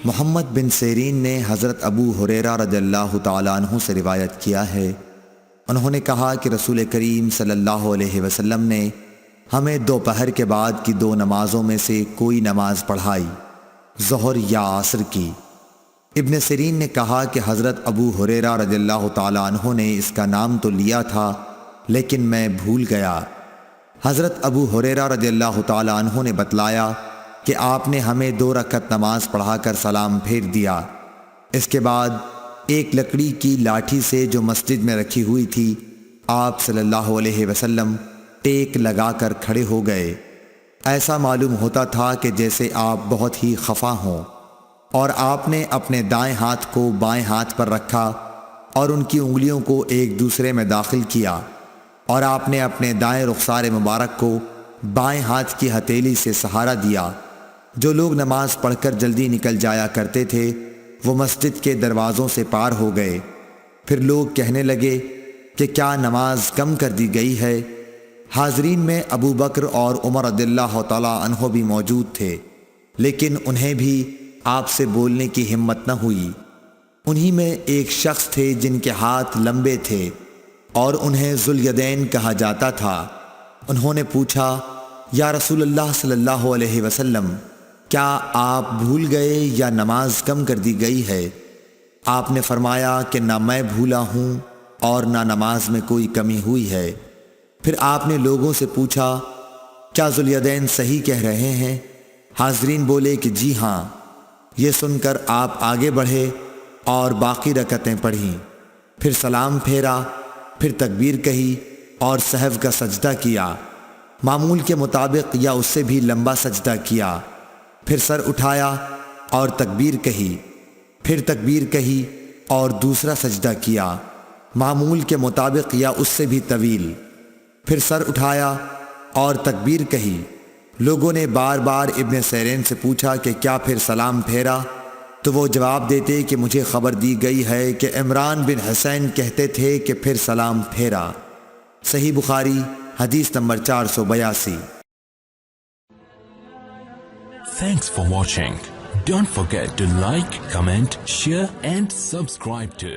محمد بن سیرین نے حضرت ابو ہریرہ رضی اللہ تعالیٰ عنہ سے روایت کیا ہے، انہوں نے کہا کہ رسول کریم صلی اللہ علیہ وسلم نے ہمیں دوپہر کے بعد کی 2 نمازوں میں سے کوئی نماز پڑھائی، ظہر یا عصر کی۔ ابن سیرین نے کہا کہ حضرت ابو ہریرہ رضی اللہ تعالیٰ عنہ نے اس کا نام تو لیا تھا لیکن میں بھول گیا۔ حضرت ابو ہریرہ رضی اللہ تعالیٰ عنہ نے بتلایا کہ آپ نے ہمیں 2 رکعت نماز پڑھا کر سلام پھیر دیا۔ اس کے بعد ایک لکڑی کی لاٹھی سے جو مسجد میں رکھی ہوئی تھی، آپ صلی اللہ علیہ وسلم ٹیک لگا کر کھڑے ہو گئے۔ ایسا معلوم ہوتا تھا کہ جیسے آپ بہت ہی خفا ہوں، اور آپ نے اپنے دائیں ہاتھ کو بائیں ہاتھ پر رکھا اور ان کی انگلیوں کو ایک دوسرے میں داخل کیا، اور آپ نے اپنے دائیں رخسار مبارک کو بائیں ہاتھ کی ہتھیلی سے سہارا دیا۔ جو لوگ نماز پڑھ کر جلدی نکل جایا کرتے تھے وہ مسجد کے دروازوں سے پار ہو گئے۔ پھر لوگ کہنے لگے کہ کیا نماز کم کر دی گئی ہے؟ حاضرین میں ابو بکر اور عمر رضی اللہ تعالیٰ عنہ بھی موجود تھے، لیکن انہیں بھی آپ سے بولنے کی ہمت نہ ہوئی۔ انہی میں ایک شخص تھے جن کے ہاتھ لمبے تھے اور انہیں ذوالیدین کہا جاتا تھا۔ انہوں نے پوچھا، یا رسول اللہ صلی اللہ علیہ وسلم، کیا آپ بھول گئے یا نماز کم کر دی گئی ہے؟ آپ نے فرمایا کہ نہ میں بھولا ہوں اور نہ نماز میں کوئی کمی ہوئی ہے۔ پھر آپ نے لوگوں سے پوچھا، کیا ذوالیدین صحیح کہہ رہے ہیں؟ حاضرین بولے کہ جی ہاں۔ یہ سن کر آپ آگے بڑھے اور باقی رکعتیں پڑھیں، پھر سلام پھیرا، پھر تکبیر کہی اور سہو کا سجدہ کیا، معمول کے مطابق یا اس سے بھی لمبا سجدہ کیا، پھر سر اٹھایا اور تکبیر کہی، پھر تکبیر کہی اور دوسرا سجدہ کیا، معمول کے مطابق یا اس سے بھی طویل، پھر سر اٹھایا اور تکبیر کہی۔ لوگوں نے بار بار ابن سیرین سے پوچھا کہ کیا پھر سلام پھیرا؟ تو وہ جواب دیتے کہ مجھے خبر دی گئی ہے کہ عمران بن حسین کہتے تھے کہ پھر سلام پھیرا۔ صحیح بخاری حدیث number 482۔ Thanks for watching. Don't forget to like, comment, share and subscribe to